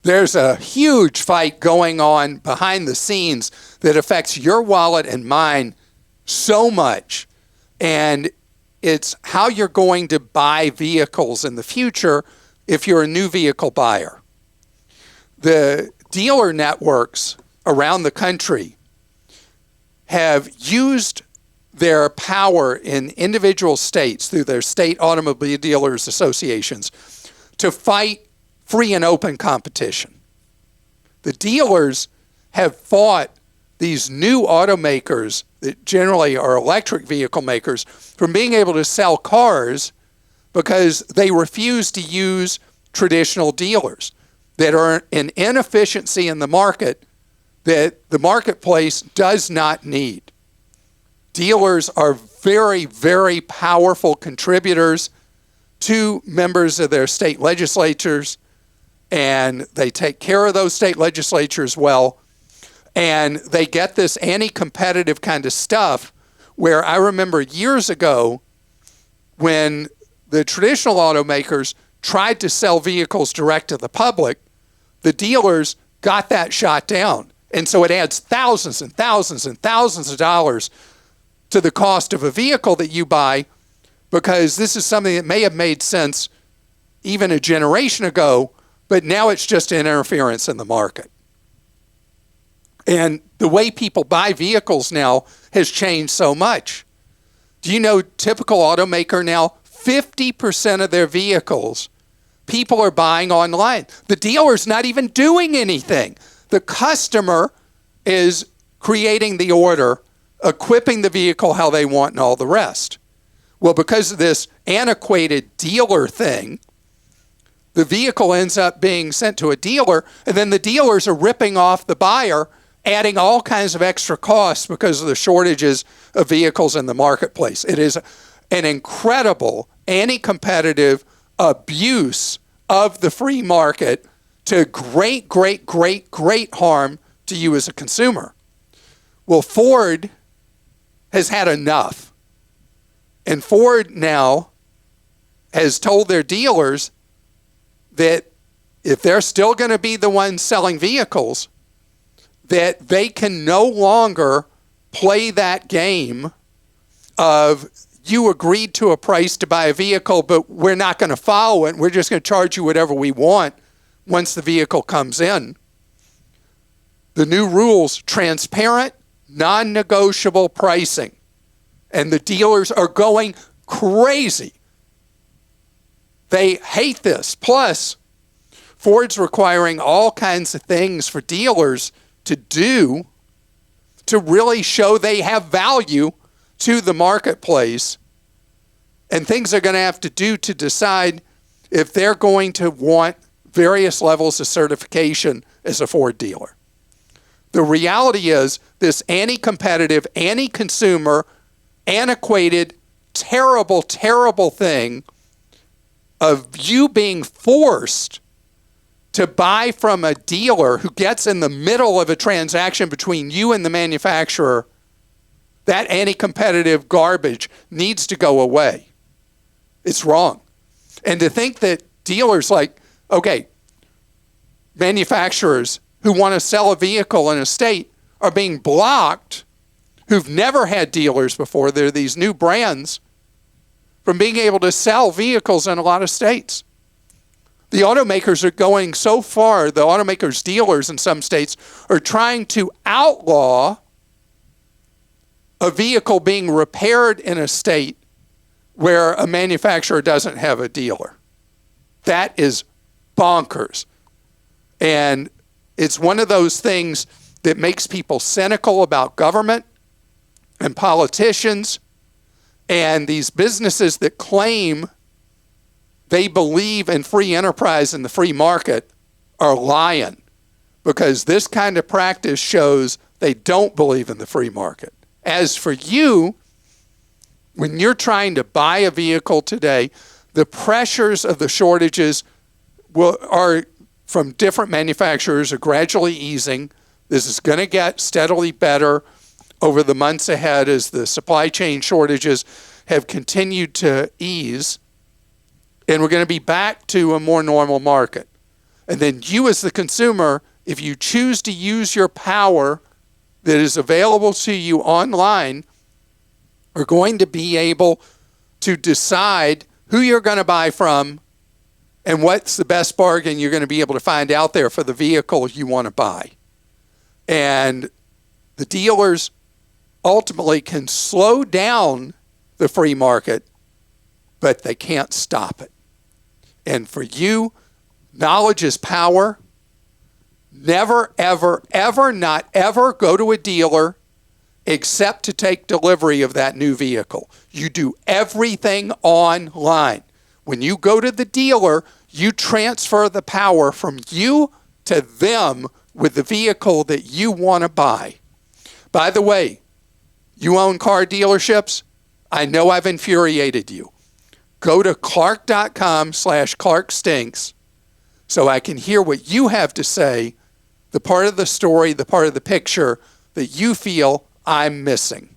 There's a huge fight going on behind the scenes that affects your wallet and mine so much. And it's how you're going to buy vehicles in the future if you're a new vehicle buyer. The dealer networks around the country have used their power in individual states through their state automobile dealers associations to fight free and open competition. The dealers have fought these new automakers that generally are electric vehicle makers from being able to sell cars because they refuse to use traditional dealers that are an inefficiency in the market that the marketplace does not need. Dealers are very, very powerful contributors to members of their state legislatures, and they take care of those state legislatures well, and they get this anti-competitive kind of stuff where I remember years ago when the traditional automakers tried to sell vehicles direct to the public, the dealers got that shot down. And so it adds thousands and thousands and thousands of dollars to the cost of a vehicle that you buy, because this is something that may have made sense even a generation ago, but now it's just an interference in the market. And the way people buy vehicles now has changed so much. Do you know, typical automaker now, 50% of their vehicles, people are buying online. The dealer's not even doing anything. The customer is creating the order, equipping the vehicle how they want, and all the rest. Well, because of this antiquated dealer thing, the vehicle ends up being sent to a dealer, and then the dealers are ripping off the buyer, adding all kinds of extra costs because of the shortages of vehicles in the marketplace. It is an incredible anti-competitive abuse of the free market to great, great, great, great harm to you as a consumer. Well, Ford has had enough. And Ford now has told their dealers that if they're still going to be the ones selling vehicles, that they can no longer play that game of you agreed to a price to buy a vehicle, but we're not going to follow it. We're just going to charge you whatever we want once the vehicle comes in. The new rules, transparent, non-negotiable pricing. And the dealers are going crazy. They hate this. Plus, Ford's requiring all kinds of things for dealers to do to really show they have value to the marketplace, and things they're going to have to do to decide if they're going to want various levels of certification as a Ford dealer. The reality is this anti-competitive, anti-consumer, antiquated, terrible, terrible thing of you being forced to buy from a dealer who gets in the middle of a transaction between you and the manufacturer, that anti-competitive garbage needs to go away. It's wrong. And to think that dealers manufacturers who want to sell a vehicle in a state are being blocked, who've never had dealers before, they're these new brands, from being able to sell vehicles in a lot of states. The automakers are going so far, the automakers' dealers in some states are trying to outlaw a vehicle being repaired in a state where a manufacturer doesn't have a dealer. That is bonkers. And it's one of those things that makes people cynical about government and politicians and these businesses that claim they believe in free enterprise and the free market are lying, because this kind of practice shows they don't believe in the free market. As for you, when you're trying to buy a vehicle today, the pressures of the shortages are from different manufacturers are gradually easing. This is going to get steadily better over the months ahead as the supply chain shortages have continued to ease. And we're going to be back to a more normal market. And then you as the consumer, if you choose to use your power that is available to you online, are going to be able to decide who you're going to buy from and what's the best bargain you're going to be able to find out there for the vehicle you want to buy. And the dealers ultimately can slow down the free market, but they can't stop it. And for you, knowledge is power. Never, ever, ever, not ever go to a dealer except to take delivery of that new vehicle. You do everything online. When you go to the dealer, you transfer the power from you to them with the vehicle that you want to buy. By the way, you own car dealerships? I know I've infuriated you. Go to clark.com/ClarkStinks so I can hear what you have to say, the part of the story, the part of the picture that you feel I'm missing.